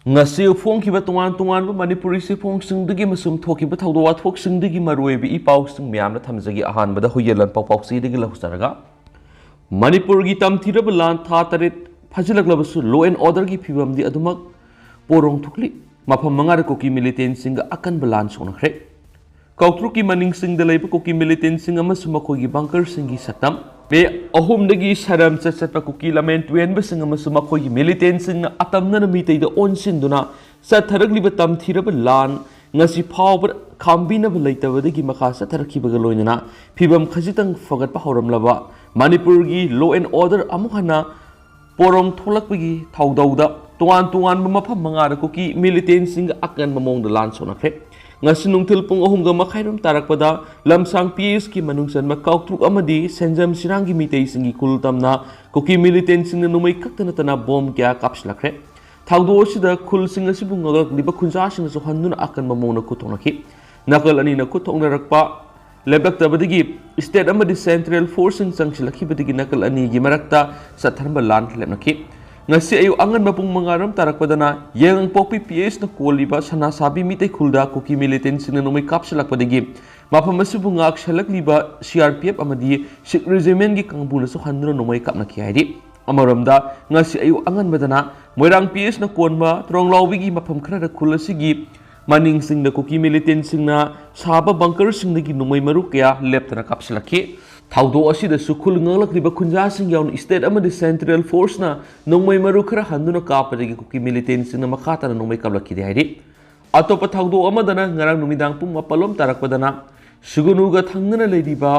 ngasi phong tungan Manipuri si phong singdagi masum thokiba thawdo wathok singdagi maroibi I pau sing myamna thamjagi ahanbada huyelan pau sidagi lahusaraga Manipur gi tamthiraba lan tha taret phajilaglabasu law and order gi phibam di adumak porong thukli mafam mangara koki militant singa akan balan sonakre kautru ki maning sing da leiba koki militant singa masuma kogi bunker singi satam be ahum dagi saram chatpa koki lamen twen ba singa masuma kogi militant singa atamna mitei da onsin duna satharagli tam thiraba lan ngasi phawba khambina ba leitabadagi makha satharakhi ba loinana phibam khajitang fagat pa horam laba Manipur gi law and order amuhana porong tholakpagi thaudauda tuan mafam mangara koki militant sing akan mamong da lan sonakre ngasi nungthil pung ahumga makhairum tarakpada lamsang PS ki manungsan makauktruk amadi senjam sirangi mitei singi kultamna koki militant sing numai kaktana tana bom kya kapslakre thaudo sida khul sing asibu ngagak liba khunja sing so handuna akan mamong na kutonaki nakal ani na kutongna rakpa lebak tabadigi state amadi central forcing sangsilaki badigi nakal ani gi marakta satharba lan lemnaki ngasi ayu angan mapung mangaram tarakpadana yang popi PS na koliba sana sabi mitay khulda koki militant sing numai kapsalak padigi mapam asibu ngak shalak liba CRPF amadi Sikh regiment gi kangbuna so handuna numai kapna kiyaidi amaramda ngasi ayu angan badana moirang PS na konba tronglawbi gi mapam khara da khulasigi maning sing da koki militant sing na saba bunker sing gi numai maru kya leptana kapsalaki thaudo asida sukhul ngalak riba khunja sing yaun state amadi central force na nongmai maru khara handuna kapadagi koki militant sing na makhata na nongmai kablaki de haidi atopa thaudo amadana ngarang numidang pung mapalom tarakpadana sugunuga thangna leiriba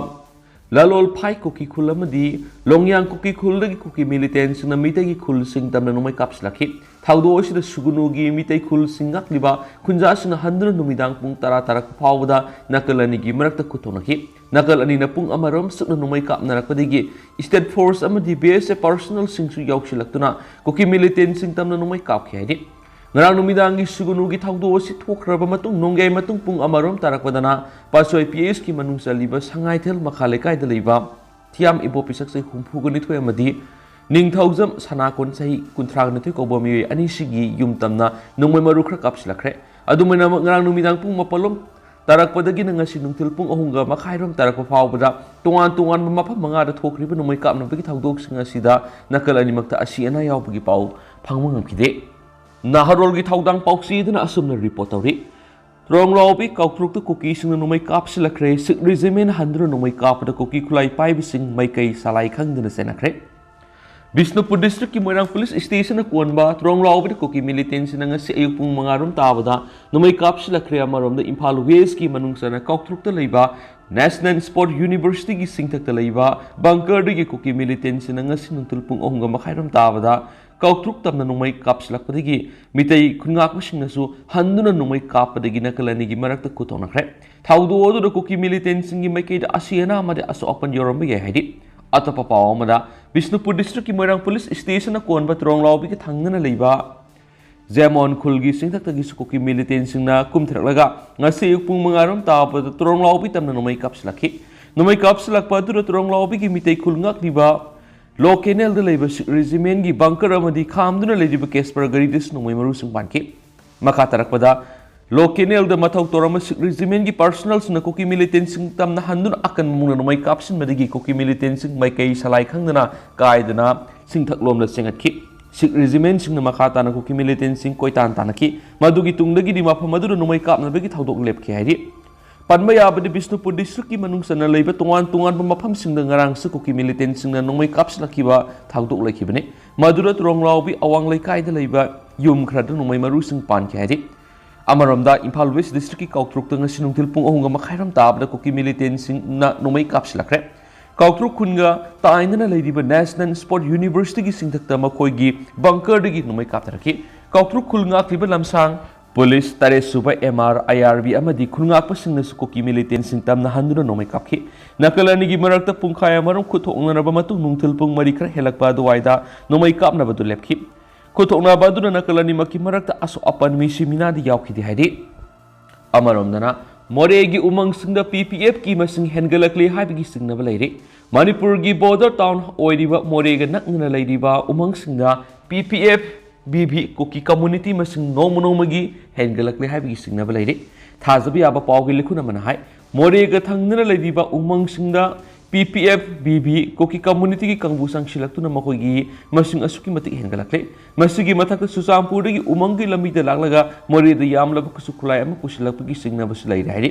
lalol phai koki khul amadi longyang koki khulagi koki militant sing na mitagi khul sing tamna nongmai kapslaki thaudo asida sugunugi mitai khul singak liba khunja sing handuna numidang pung tarak phawda nakalani gi marakta kutonaki nakal ani na pung amarom sukna numai kap narakpadigi state force amadi base personal singsu yauksilakuna koki militant sing tamna numai kap khaydi ngarang numidangi sugunugi thaudo si thokraba matung nongai matung pung amarom tarakpadana pasoi PS ki manungsa liba sangaithel makhalekai da leiba thiam ibo pisak sai humphugani thoi amadi ningthaujam sanakon sai kuntrang nathoi kobo mi ani sigi yum tamna numai maru khra kapsilakre adumena ngarang numidang pung mapalom tarakpadagi na ngasi nungthil pung ahunga makhairom tarakpa phawbada tuan mafam mangara thokriba numai kapna bagi thaudok singa sida nakal animakta asi ana yawbagi pau phangma ngamkide naharol gi thaudang pausi dana asumna report tawri ronglawbi kaukrukta koki sing numai kapsilakre Sikh regiment handra numai kapda koki khulai paibasing Maikei salai khangdana Chenakhre Bisnupur district ki Moirang police station na konba tronglawbi koki militant sinanga si ayuk pung mangarum tabada numai kapsilakre amarom da Imphal West ki manungsana kaukrukta leiba National Sport University ki singthakta leiba bunker gi koki militant sinanga sinungtul pung ohunga makhairam tabada kautruk tamna numai kapsilakpadagi mitai khungak masingnasu handuna numai kappadagi nakalani gi marakta kutonakre thaudo odu da koki militant singi Maikei da asiana amade aso open yoromba ye haidi atapa paw amada Bisnupur district ki Moirang police station na konba tronglawbi ki thangna leiba Zemon khulgi singthakta gi koki militant singna kumthraklaga ngasi pung mangarom tapa tronglawbi tamna numai kapsilaki numai kapsilakpa du tronglawbi gi mitai khulngak liba Law Kenel da leiba regiment gi bunker amadi khamduna leiba case par gari dis numai maru sing banki makha tarakpada Law Kenel da mathau torama regiment gi personals na koki militant sing tamna handuna akan mungna numai kapsin madigi koki militant sing Maikei salai khangdana kaidana singthaklom la sengatki Sikh regiment sing na makha tana koki militant sing koitan tanaki madugi tungdagi di mapha madura numai kapna bagi thaudok lepki haidi Panmaya abadi Bisnupur district ki manungsana leiba tungan mafam singda ngarang se koki militant singna nongmai kapslakiba thaudok laikibane madura tronglawbi awang laikai da leiba yum khrada nongmai maru sing pan khaydi amaramda Imphal West district ki kautruk tanga sinungthil pung ahunga makhairam tabda koki militant singna nongmai kapslakre kautruk khunga tainana leiba National Sport University ki singthakta makoigi bunker dagi nongmai kaptaraki kautruk khulnga kliba lamsang Police tare suba MR IRB amadi khulngak pasingna su koki militant sing tamna handuna nomai kapki nakalani gi marakta pungkhaya marum khuthokna raba matu nungthil pung mari khra helakpa duwaida nomai kapna badu lepki khuthokna badu nakalani maki marakta aso apan mi simina di yawki di haidi amarom dana more gi umang singda PPF ki masing hengalakli haibigi singna balairi Manipur gi border town oiriba more ga nakna leiriba umang singda PPF B B Kuki community मसिंग नोमगी हेंगलकले हाइबगी सिंगनब लेरे थाजब याबा पावगी लिखुना मन हाय मोरेगा थंगना लेदिबा उमंग सिंगदा PPF BB कुकी कम्युनिटी की कंगबू संगशिलक्तुना मखोगी मसिंग असुकी मतिक हेंगलकले मसिगी मथक सुसामपुरगी उमंगी लमीदा लागलगा मोरेदा यामलब कुसु खुलाई अमा कुशलकपगी सिंगनबस लेरे हायरे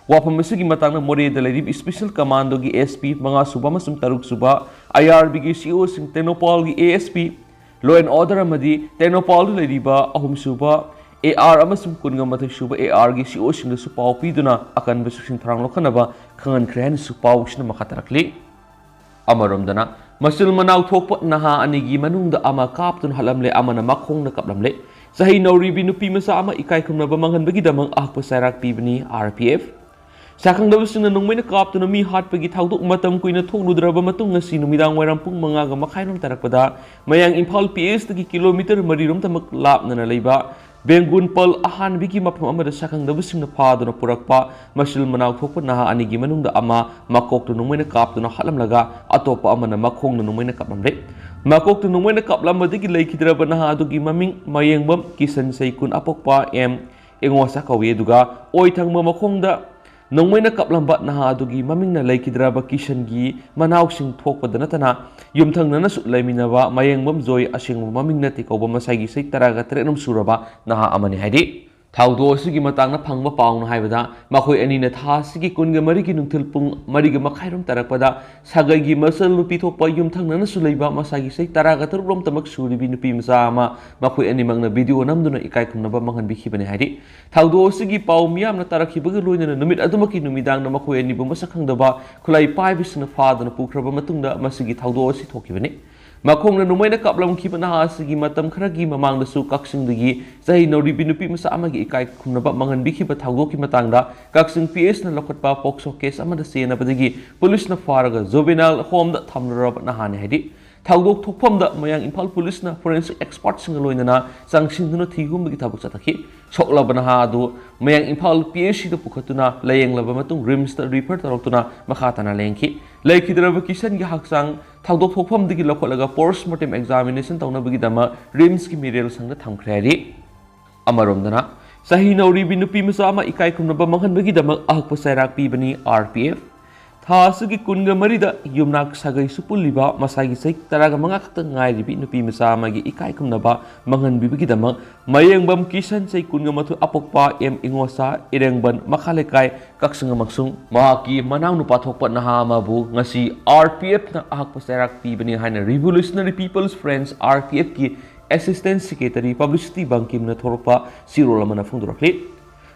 वाफम मसिगी मतांगना मोरेदा लेरिब स्पेशल कमांडो की SP मंगा सुबा मसुम तरुक सुबा IRB की CO सिंग टेक्नोपॉल की ASP लॉ एंड ऑर्डर अमदी टेक्नोपॉल लेरिबा अहुम सुबा AR अमसुम कुनगा मथक सुबा AR की CO सिंग सु पाव पीदुना अकन बसुसिन थरांग लोखनबा खंगनख्रे हाइन सु पाव सिन मखतरकली अमरोमदना मसिल मनाव थोकप नहा अनिगी मनुंगदा अमा कापतुन हलमले अमना मखोंगना कपलमले सही नौरीबी नुपी मसा अमा इकाई खुमनबा मंगनबगी दमंग आखप सैराक पीबनी RPF साखंगदबसिंगना नोंमैना कापतुना मी हाटपगी थाउदोक मतम कुइना थोकलुद्रबा मतुंग ngasi नुमिदांग वैराम पुंग मंगागा मखाइनम तरकपदा मयांग इम्फाल PS तगी किलोमीटर 3 रोम तमक लापनना लेबा बेंगुन पल अहानबिगी मफम अमदा साखंगदबसिंगना फादुना पुरकपा मसिल मनाव थोकप नहा अनिगी मनुंगदा अमा मकोक्तु नोंमैना कापतुना हलमलगा अतोपा अमना मखोंगना नोंमैना कपलमले मकोक्तु नोंमैना कपलमबदगी लेखिद्रबा नहा अदुगी ममिंग मयेंगबम किसन सैकुन अपोकपा M एंगोसा कवे दुगा ओइथंगबा मखोंगदा नोंमैना कपलंबा नहा अदुगी ममिंगना लेखिद्रबा किशनगी मनावसिंग थोकपदा नतना युमथंगनसु लेमिनबा मयेंगबम जोय असिंगबा ममिंगना तिकौबा मसाइगी सै तरागा तरेनम सुरबा नहा अमने हाइदि थाउदो सिगी मतांगना फंगबा पाउना हाइबदा मखोय अनिना था सिगी कुनगा मरिगी नुंथल पुंग मरिगा मखाइरम तरकपदा सागैगी मसल नुपी थोकपा युमथंगनसु लेबा मसाइगी सै तरागा तरुरोम तमक सुरिबी नुपी मसा अमा मखोय अनिमंगना वीडियो नमदुना इकाय खुमनबा मंगनबिखिबने हाइदि थाउदो सिगी पाउ मियामना तरखिबगा लोइनना नुमित अदुमकी नुमिदांगना मखोय अनिबु मसखंगदबा खुलाई पाइबिसना फादना पुख्रबा मतुंगदा मसिगी थाउदो असि थोकिबने मखोंगना नुमैना कापलमखिबा नहा सिगी मतम खरगी ममांगदसु कक्सिंगदगी सही नौरिबी नुपी मसा अमगी इकाय खुमनबा मंगनबिखिबा थाउदोकी मतंगदा कक्सिंग PS ना लखटपा पोक्सो केस अमदा सेनबदगी पुलिस ना फारगा जुवेनाइल होम दा थमनरब नहाने हाइदि थाउदोक थोकफमदा मयांग इम्फाल पुलिस ना फोरेंसिक एक्सपर्ट सिंग लोइनना सांगसिंदुना थिगुमबगी थाबक चतखि सोकलबा नहा अदु मयांग इम्फाल PSC दा पुखतुना लयेंगलबा मतुंग रिम्स दा रिफर तौरतुना मखातना लेंखि लेखिद्रबा किशन की हक्सांग थाउदोक थोकफमदगी लखटलगा पोस्टमार्टम एग्जामिनेशन तौनबगीदमा रिम्स की मिरेल संगदा थमख्रेरि अमरोमदना सही नौरिबी नुपी मसा अमा इकाय खुमनबा मंगनबगीदमा अहकप सैराक पीबनी RPF थासुगी कुनगा मरिदा युमनाक सागै सुपुलिबा मसागी सै तरागा मंगा खत ngairibi nupi masa amagi ikai kumnaba manganbibigidama mayengबम Kishan सै कुनगा मथु अपokpa M इंगोसा इरेंगबन मखालेkai kaksunga maksung mahaki manaw nupa thokpa naha amabu ngasi RPF na ahakpa sairak pibani haina Revolutionary People's Friends RPF ki Assistant Secretary Publicity Bankim na thorpa sirolamana phungdurakli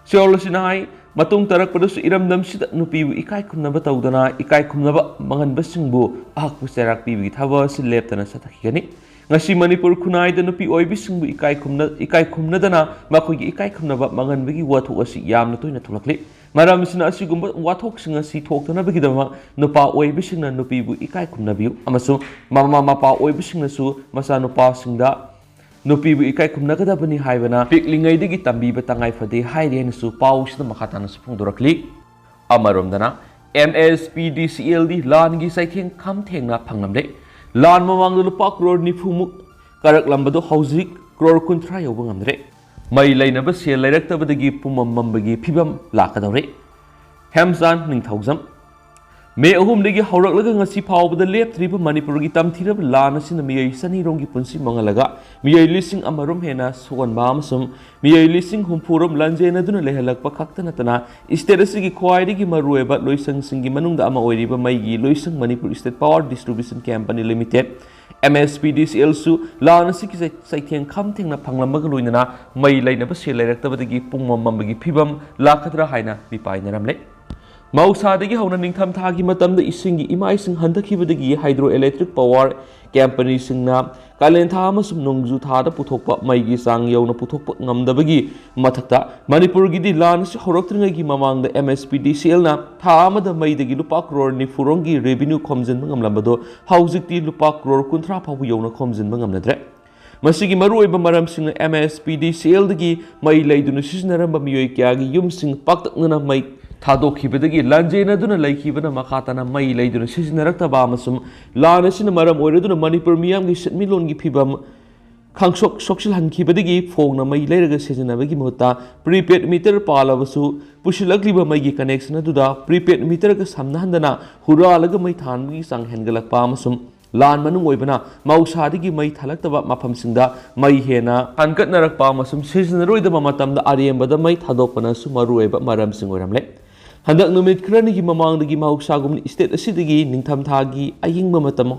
Siolosinahay matung tarak padus iramdam sida nupibu ikai kumnaba tawdana ikai kumnaba manganbasingbu ahakpu serak pibi thaba si leptana satakigani ngasi Manipur khunai da nupi oibisingbu ikai kumnadana makogi ikai kumnaba manganbagi wathok asi yamna toina thulakli maramsina asigumba wathok singa si thoktana bagidama nupa oibisingna nupibu ikai kumnabiu amasu mama mapa oibisingna su masa nupa singda नुपीबु इकाय खुमनगदबनी हाइबना पिकलिंगैदगी तंबीबा तंगाय फदे हाइरेनसु पाउसना मखातानसु फुंगदुरकली अमरोमदना MSPDCL दी लानगी साइथें खम थेंगना फंगलमले लान ममांग लुपा crore निफुमुक करकलंबदो हौजिक crore कुंथ्रा यौबा ngamdre मै लैनबा सेल लैरक्तबदगी पुमममबगी फिबम लाकदौरे हेमसान निंगथौजम मे अहुमदगी हौरकलगा ngasi फावबदा लेपथ्रिबा मणिपुरगी तमथिरब लान असिना मियै सनीरोंगी पुंसी मंगलगा मियै लिसिंग अमरोम हेना सोगनबा अमसुम मियै लिसिंग हुमफुरोम लंजेनदुना लेहलकपा खक्तनतना state असिगी ख्वाइदगी मरुएबा Loisang सिंगी मनुंगदा अमा ओइरिबा मैगी लोइसंग Manipur state power distribution company limited MSPDCL सु लान असिगी साइथेंग खम थेंगना फंगलमबगा लोइनना मै लैनबा सेल लैरक्तबदगी पुंगममबगी फिबम लाखद्रा हाइना मिपाइनरमले मौसादगी हौना निंगथम थागी मतमदा इसिंगी इमाइसिंग हंदखिबदगी हाइड्रो इलेक्ट्रिक पावर कंपनी सिंगना कालेन था अमसुम नोंगजु थादा पुथोकपा मैगी सांग यौना पुथोकपा ngamdabagi mathakta manipurgi di lan si horoktringagi mamangda MSPDCL na था अमदा मैदगी लुपा करोड़ नि फुरोंगी रेवेन्यू खोमजिनबा ngamlambado haujikti लुपा करोड़ कुंथ्रा फावबु यौना खोमजिनबा ngamnadre मसिगी मरुओइबा मरमसिंग MSPDCL दगी मै लैदुना सिजनरंबा मियोय क्यागी युमसिंग पाक्तकना मै थादोखिबदगी लांजेनदुना लैखिबना मखाताना मै लैदुना सिजनरक्तबा अमसुम लान असिना मरम ओइरदुना Manipur मियामगी सटमिलोनगी फिबम khangshok soksil hankhibadagi phone na mai leiraga sejinabagi mahutta prepaid meter palabasu pusilakliba mai gi connection aduda prepaid meter ga samnahandana huralaga mai thangi sang hengalakpa amasum lan manung oibana mausadagi mai thalaktaba mafamsingda mai hena hankatnarakpa amasum sejinaroidaba matamda arembada mai thadokpana su marueba maramsing oiramle handak numit kranigi mamangdagi mausagum state asidagi ningthamthagi ayingba matam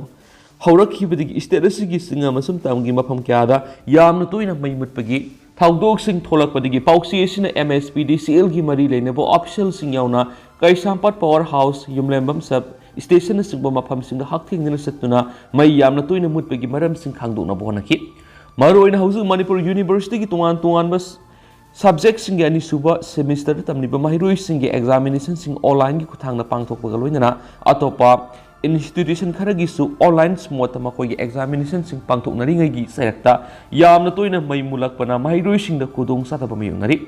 haurakibadagi state asigi singa masum tamgi mafam kyada yamna toina mai mutpagi thawdoksing tholakpadagi pauksi asina MSPDCL gi mari leinabo official sing yauna Kaisampat Power House Yumlembam sub station singba mafam singa hakthingna satuna mai yamna toina mutpagi maram sing khangdona bonaki maroina hausu Manipur University gi tungan bas subject sing ani suba semester tamniba mahiroi sing examination sing online gi kuthangna pangthokpaga loinana atopa institution kharagi su online smot ma koi examination sing pangthoknari ngai gi sayakta yamna toina mai mulakpana mahiroi sing da kudong sataba mayunari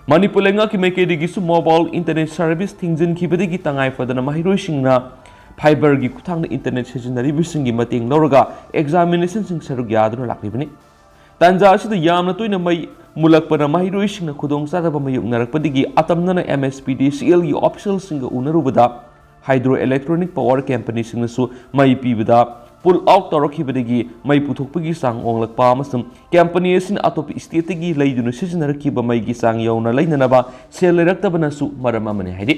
Manipur lenga ki Maikei digi su mobile internet service thingjin khibadagi tangai fadana mahiroi sing na fiber gi kuthangna internet sejinari bising gi mating loroga examination sing sarug yaduna laklibani Tanja asida yamna toina mai mulakpana mahiroi sing na kudong sataba mayungnarapadigi atamnana MSPDCL gi official sing ga unarubada hydroelectronic power company singnasu mai pibada pull out torokibadagi mai puthokpagi sang onglakpa amasum company asin atop state gi leiduna sijinarakiba mai gi sang yauna leinanaba seleraktabana su maram amane haidi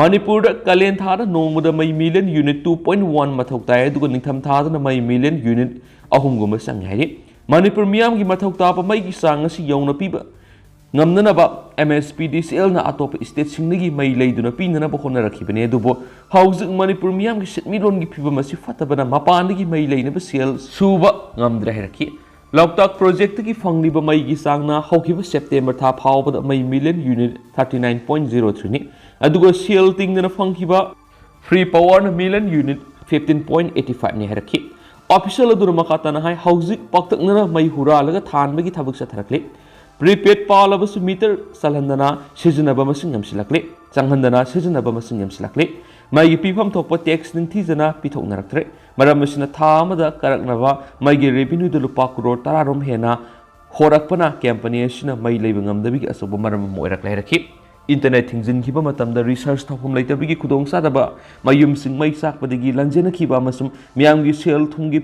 Manipur kalen thada nomada mai million unit 2.1 mathok tai aduga ningtham thada mai million unit ahumguma sang haidi Manipur miyam gi mathok tapa mai gi sang asi yauna piba ngamnanaba MSPDCL na atop state singnagi mai leiduna pinanaba honarakibane adubo housing Manipur miyam gi setmilon gi phiba masi fatabana mapandagi mai leinaba sel suba ngamdra heraki Loktak project ki fangliba mai gi sangna hokiba September tha phawbada mai million unit 39.03 ni aduga sel tingna fangkiba free power na million unit 15.85 ni heraki official adura makatana hai housing paktakna mai huralaga thanbagi thabuk satharakle prepaid palabasu meter salhandana sejinaba masing yamsilakle changhandana sejinaba masing yamsilakle mai pifam thokpa tax ningthijana pithoknaraktre maramasina thamada karaknaba mai ge revenue de lupa crore tararom hena horakpana company asina mai leibngamdabi asoba maram moirakle rakhi internet thingjin khiba matamda research thokum leitabigi khudong sadaba mayum sing mai sakpadagi lanjena khiba masum miyamgi sel thumgi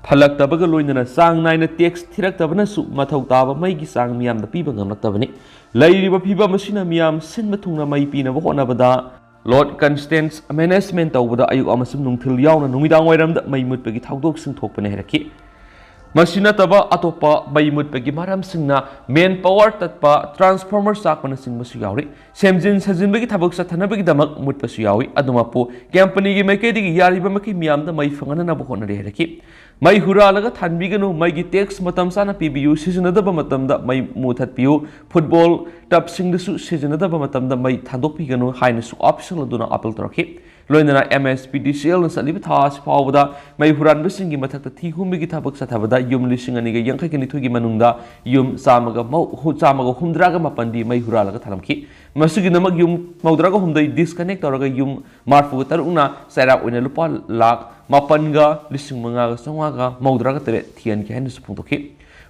Falak tabaga loinana sang naina text thirak tabana su mathau taba mai gi sang miyam da piba ngamnak tabani lairiba piba masina miyam sin mathungna mai pina bokona bada Lord Constance management tawbada ayuk amasum nungthil yauna numidang wairamda mai mutpagi thawdok sing thokpane heraki Masina taba atopa mai mutpagi maram singna main power tatpa transformer sakpana sing masu yauri semjin sajinbagi thabak sathanabagi damak mutpasu yawi adumapu company gi Maikei digi yariba maki miyam da mai fangana na bokona heraki Mai huralaga thanbiganu mai gi tax matam sana PBU seasonadaba matamda mai muthatpiu football tap singdasu seasonadaba matamda mai thandokpiganu haina su optional aduna appeal toraki loinana MSPDCL na saliba thas pawda mai huran bisingi mathakta thihumigi thabak sathabada yum lising ani ga yangkai kani thugi manungda yum samaga humdraga mapandi mai huralaga thalamki masigi namak yum maudraga humdai disconnect toraga yum marfu taruna saira oina lupa lak mapanga lising mangaga sangaga maudraga tere thian ki haina supung toki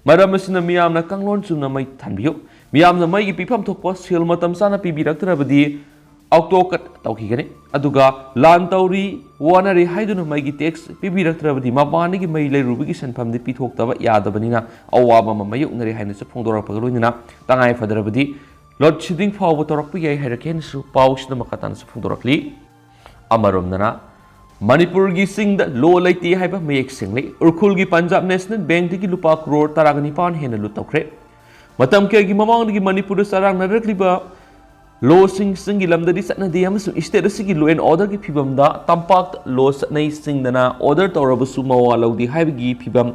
maramasina miyamna kanglon chuna mai thanbiyo miyamna mai gi pipam thokpa sel matam sana pibiraktrabadi Octocat tawkigani aduga lan tawri wanari haiduna mai gi tax pibiraktrabadi mapani gi mai leirubigi sanfam de pithoktaba yadabanina awaba mamayuknari haina se phongdorakpa loinina tangai fadrabadi load shedding fawba torakpa yai haraken su pawsna makatan se phongdorakli amaromnana Manipur gi singda lo laiti haiba mayek single urkhul gi Punjab National Bank gi lupa crore taragani pan hena lutokre matam ke gi mamang gi Manipur sarang narakliba lo singi lamdadi satna de amasu state asigi law and order gi phibamda tampak lo satnai singdana order tawrabasu mawalawdi haibagi phibam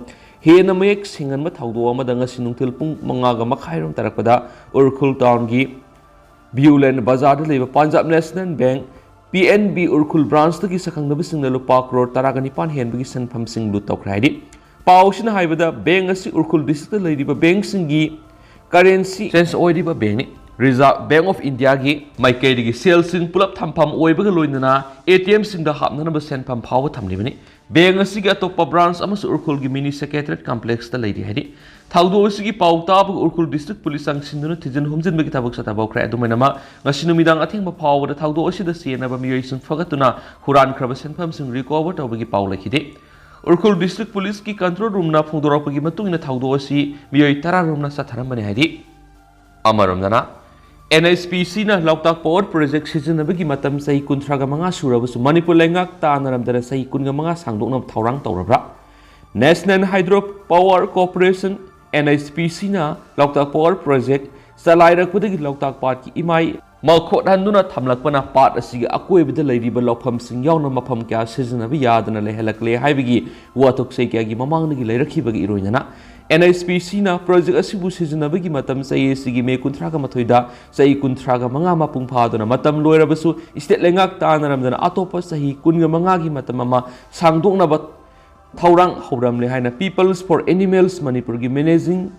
hena mayek singan ma thawdo amada ngasi nungthil pung mangaga makhairom tarakpada urkhul town gi Viewland Bazar de leba Punjab National Bank PNB Urkhul branch tagi sakhangnabi singna lupa crore taragani pan henbagi sanfam sing lut tawkhraidi pawsina haibada bank asi Urkhul district leiriba bank singi currency sense oidiba bank ni Reserve Bank of India gi Maikei digi sales sing pulap thampam oibaga loinana ATM sing da hapnana ba senpam phawa thamlibani Beng asigi atop branch amas Urkhul gi mini secretariat complex ta leidi hadi thaudo asigi pauta bu Urkhul district police ang sinduna tijin humjin bagi tabak sa tabak kra adumainama ngasi numidang athing ma pawda thaudo asida sena ba miyoi sun fagatuna huran kraba senpham sing recover tawbagi pawla khide Urkhul district police ki control room na phungdora pagi matung ina thaudo asi miyoi tara room na satharam bane hadi amaram dana NSPC na Lautak Power Project sizinabagi matam sa ikuntraga mga surabasu Manipur lengak ta naramdara sa ikunga mga sangdok na taurang taurabra. National Hydropower Corporation NSPC na Lautak Power Project salai rakpudagi Lautak Part ki imai malkhothan duna thamlakpa na part asiga akoibada leiriba lawpham sing yauna mafam kya sizinabi yadana lehelakle haibigi watok sei kya gi mamangdagi leirakibagi iroinana NSPC na project asibu sizinabagi matam sa sigi me kuntraga mathoida sai kuntraga manga mapung phaduna matam loirabasu state lengak ta naramdana atopa sahi kunga manga gi matam ama sangdokna ba thaurang hauramle haina Peoples for Animals Manipur gi managing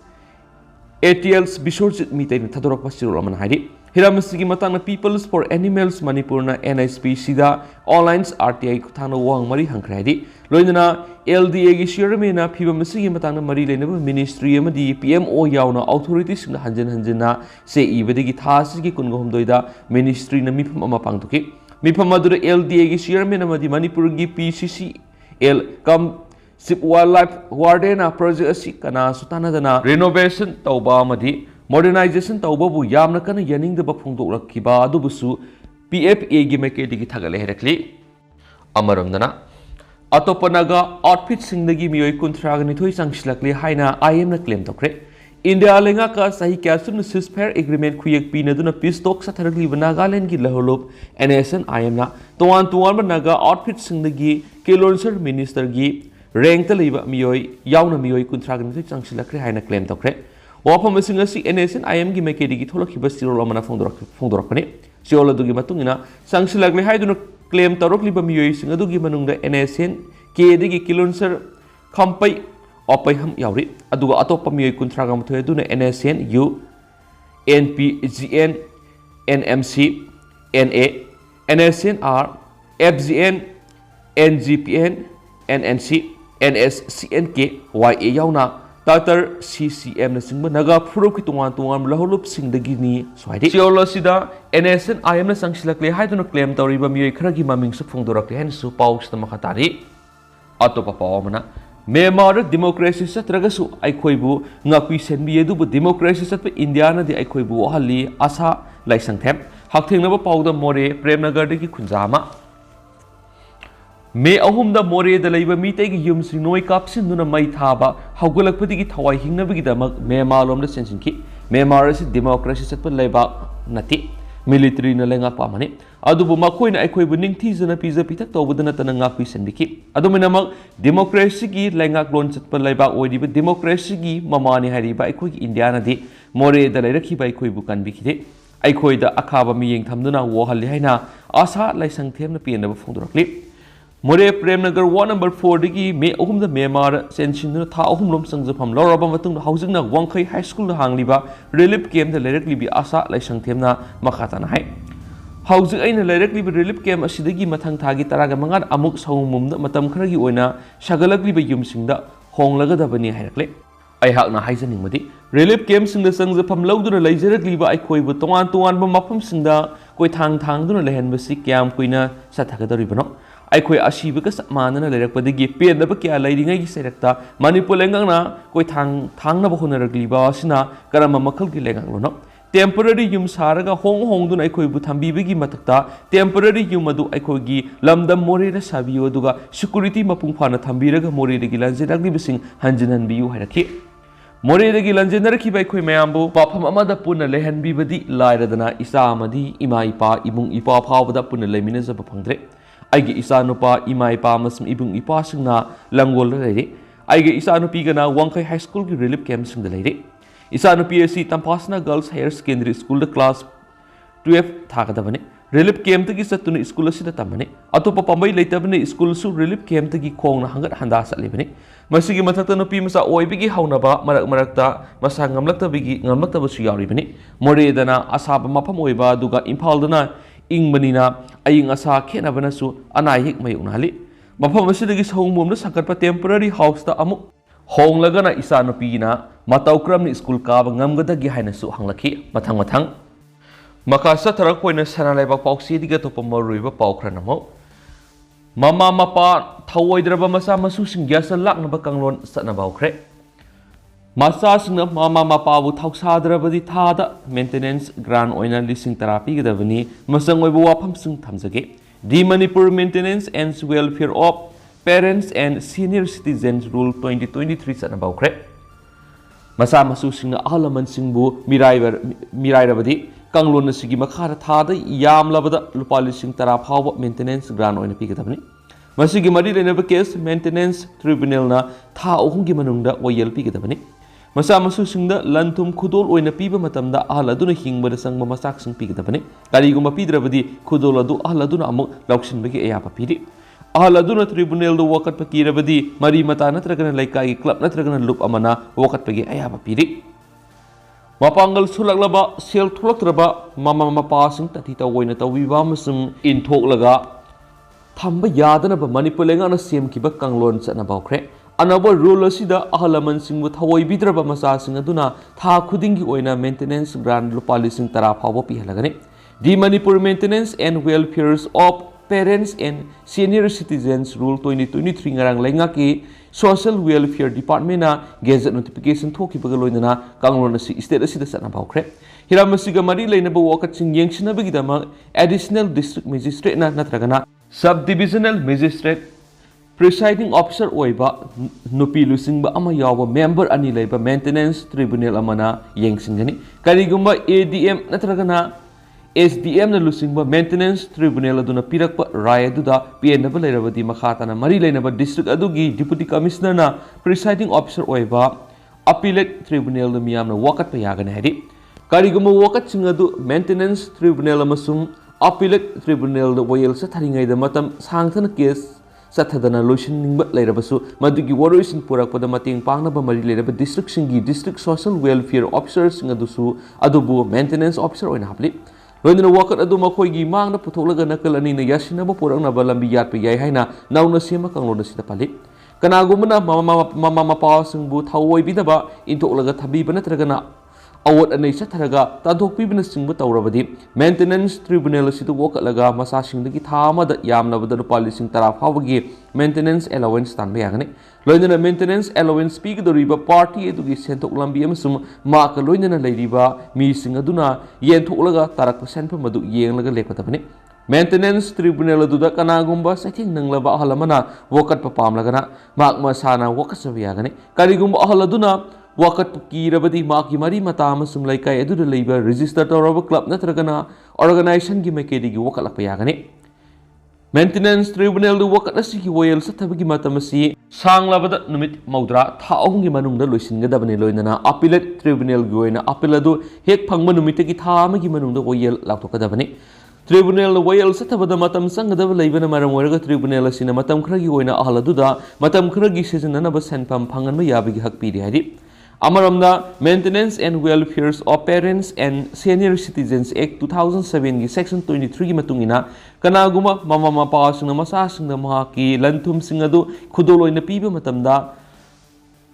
ATLs Bishorjit Mitay na Tadorok Pasirol Aman Haidi. Hiramasi matang na Peoples for Animals Manipur na NSPC da online RTI Kutano Wang Mari Hankredi. Loina na LDA gi Shirame na Pibamasi matang na Mari Lena Ministry Amadi PMO yaw na authorities na hanjan na se ibadi gi thasi gi kungahum doida ministry na mipam amapang tuki. Mipam madura LDA gi Shirame na Madi Manipur gi PCC L kam Sip Wildlife Warden project asi kana sutana dana renovation tauba amadi modernization tauba bu yamna kana yaning da phungdok rakhiba adubusu PFA gi Maikei digi thagale herakli amaram dana atopanaga outfit singdagi miyoi kuntraga ni thoi sangsilakli haina IM na claim tokre India lenga ka sahi kasum ceasefire agreement khuyek pinaduna peace talk sa tharagli Nagaland gi laholop NSN IM na tuan naga outfit singdagi kelonsar minister gi rank ta leiba miyoi yauna miyoi kuntraga ni changsilakre haina claim tokre wafam asing asi NSN IM gi Maikei digi tholakhiba sirol amana phongdorakani siol adugi matungina sangsilakle haiduna claim tarokliba miyoi sing adugi manungda NSN ke digi kilonsar khampai opai ham yauri aduga atopa miyoi kuntraga mathoi aduna NSN U NPGN NMC NA NSN R FGN NGPN NNC NSCNK YA yauna Tatar CCM na singba naga puro ki tungan laholup singdagi ni swaidi siolo sida NSN IM na sangsilakle haiduna claim tawriba miyoi kharagi maming sa phongdorakle hensu paus na makatari atopa pawamana Myanmar democracy satragasu aikhoibu ngakui senbi edubu democracy satpa India na di aikhoibu ohalli asa laisangthem hakthengna pawda more Premnagar dagi khunjama May ahumda more da laiba mitay gi yum sing noi kapsin duna mai thaba hawgulak pati gi thawai hingna bigi damak Myanmar lom da sensin ki Myanmar si democracy satpa laiba nati military na lenga pa mani adubu makoi na aikoi bu ningthi jana pizza pitak tawbudana tananga kui senbiki adu minamak democracy gi lenga klon satpa laiba oidi bu democracy gi mamani hariba aikoi gi India na di more da lairakhi ba aikoi bu kanbiki de aikoi da akhaba mi yeng thamduna wo halli haina asa laisang them na pian na phongdorakli More Premnagar 1 number 4 digi me ahum da Myanmar sensin tha ahum lom sangjapam loraba matung housing na Wangkai High School na hangliba relief camp da lerak libi asa laisang themna makhata na hai housing aina lerak libi relief camp asidagi mathang thagi taraga mangan amuk sawmum da matam kharagi oina sagalak libi yumsing da honglaga da bani hairakle ai hak na haijaning madi relief camp sing da sangjapam lawduna leijarak liba ai khoi bu tongan ba mafam sing da koi thang duna lehen basi kyam koina sathagadari Aikoi asiba ka samana lerakpadagi pendaba kya lairingai gi serakta Manipur lengang na koi thang na bahuna ragliba asina karama makhal gi lengang lono temporary yum saraga hong dun aikoi bu thambibagi matakta temporary yum adu aikoi gi lamdam more ra sabiyo duga security mapung phana thambiraga more gi lanjenagli bising hanjinan biyu hairaki more gi lanjenaraki bai khoi mayambu pafam amada punna lehanbi badi lairadana isa amadi ima ipa ibung ipa phawada punna lemina jaba phangdre Aige isa nupa ima ipa masum ibung ipa singna langol leire aige isa nupi gana Wangkai High School ki relief camp singda leire isa nupi asi Tampasna Girls Higher Secondary School da class 12 thagada bane relief camp tagi satuna school asida tamane atopa pambai leitabane school su relief camp tagi khongna hangat handa sale bane masigi mathakta nupi masa oibigi haunaba marakta masa ngamlakta basu yauri bane more dana asaba mafam oiba duga Imphal dana ing manina aying asa khena banasu anai hik mayuk nali Mafam asidagi sahumum na sangkatpa temporary house ta amuk honglagana isa nupina matau kramni school kaba ngamgadagi haina su hanglaki mathang makasa tarak poina sanalaiba pauksi diga to pamaruiba paukra namo mama mapa thawaidraba masa masu singya sa laknaba kanglon satna baukre masa singna mama mapa bu thausadrabadi thada maintenance grant oina lising therapy gadavani masang oiba wafam sing thamjage The Manipur Maintenance and Welfare of Parents and Senior Citizens Rule 2023 satna baukre masa masu singna ahalaman singbu mirairabadi kanglon asigi makhara thada yamlabada lupa lising tara phawa maintenance grant oina pigadabani masigi mari lenaba case maintenance tribunal na tha ohungi manungda oyel pigadabani masa masu singda lantum khudol oina piba matamda ahal aduna hingbada sangma masak sing pigadabani kariguma pidrabadi khudol adu ahal aduna amuk lauksinbagi ayapa piri ahal aduna tribunal do wakat pakirabadi mari mata natragana laikai club natragana lup amana wakat pagi ayapa piri mapangal sulaklaba sel thulakraba mama mapa sing tatita oina tawiba masung inthoklaga thamba yadana ba manipur lengana semkiba kanglon satna baukre anaba rule asida ahalaman singbu thawoi bidraba masa sing aduna tha khudingi oina maintenance grant lupa lising tara phawa pihalagani the Manipur Maintenance and Welfare of Parents and Senior Citizens Rule 2023 ngarang lenga ki Social Welfare Department na gazette notification thoki bagaloina kanglon asi state asida satna baukre hiramasiga mari leinaba wakat sing yengsina bagidama additional district magistrate na natragana subdivisional magistrate presiding officer oiba nupi lusingba ama yawa member ani leiba maintenance tribunal amana yengsingani karigumba ADM natragana SDM na lusingba maintenance tribunal aduna pirakpa rai aduda PNW leirabadi makhatana mari leinaba district adugi deputy commissioner na presiding officer oiba appellate tribunal da miyamna wakat pa yagana hedi karigumba wakat singadu maintenance tribunal amasum appellate tribunal da wayel sa tharingai da matam sangthana case sathadana loishiningba leirabasu madugi waroisin purakpada mating pangnaba mari leiraba district singi district social welfare officers singadusu adubu maintenance officer oina hapli loinana wakat adu makhoigi mangna putholaga nakal ani na yasinaba puraknaba lambi yatpa yai haina nauna sema kanglona sida pali kanagumana mama mapa singbu thawoi bidaba intolaga thabiba natragana awat anai satharaga tadokpibna singbu tawrabadi maintenance tribunal asidu wakalaga masa singdagi thamada yamnabada lupa lising tara phawagi maintenance allowance tanba yagani loinana maintenance allowance pigdoriba party edugi sentok lambi amasum maka loinana leiriba mi sing aduna yentholaga tarak percent madu yenglaga lekpatabani maintenance tribunal aduda kanagumba sathing nanglaba ahalamana wakat papamlagana mak masana wakasaba yagani karigumba ahaladuna wakat kirabadi maki mari mata amasum laikai aduda leiba register tawraba club natragana organization gi Maikei gi wakalakpa yagani maintenance tribunal du wakat asigi wayel sathabagi matamasi sanglabada numit maudra tha ahungi manungda loisingadabani loinana appellate tribunal gi oina appel adu hek phangma numitagi tha amagi manungda wayel laktokadabani tribunal wayel sathabada matam sangadaba leibana maram oiraga tribunal asina matam khragi oina ahaladuda matam khragi sejanana ba sanpam phanganma yabagi hak piri hari Amaramda Maintenance and Welfare of Parents and Senior Citizens Act 2007 gi section 23 gi matungina kanaguma mama mapa singna masa singna mahaki lanthum singadu khudoloina piba matamda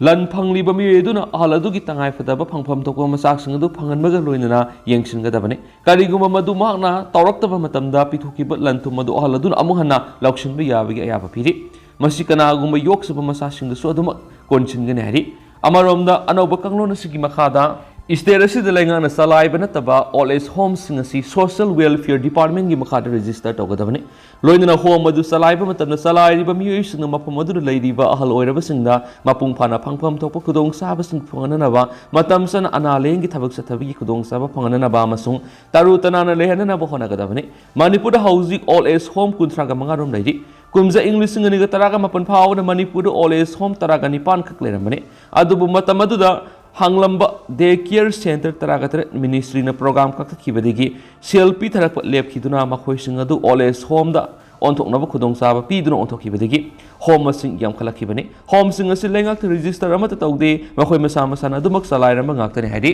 lan phangliba mi eduna ahaladu gi tangai fadaba phangpham tokwa masa singadu phanganbaga loinana yengsingadabani kariguma madu mahna tawraktaba matamda pithukiba lanthum madu ahaladuna amuhana lauksinba yabagi ayaba piri masi kanaguma yoksaba masa singda so aduma konchingane hari Amaramda anauba kanglona sigi makhada state asida lengana salai banataba all age homes singasi social welfare department gi makhada register togadabani loinana home adu salai ba matamna salai riba miyoi singna mapam adu leiriba ahal oiraba singda mapung phana phangpham thokpa khudong saba sing phanganaba matam san analengi thabak sathabi khudong saba phanganaba amasung taru tanana lehanana ba honagadabani Manipur housing all age home kunthraga mangarom leiri kumza English ngani taraga mapan phawna Manipur all age home taraga nipan khak leramani adubu matam aduda hanglamba day care center taraga ministry na program kakakibadigi CLP tharak lep khiduna makhoi singadu all age home da onthoknaba khudong saba piduna onthokibadigi home sing yam khalakibani home sing asi lengak register amata tawde makhoi masa masana dumak salai ramba ngaktani hari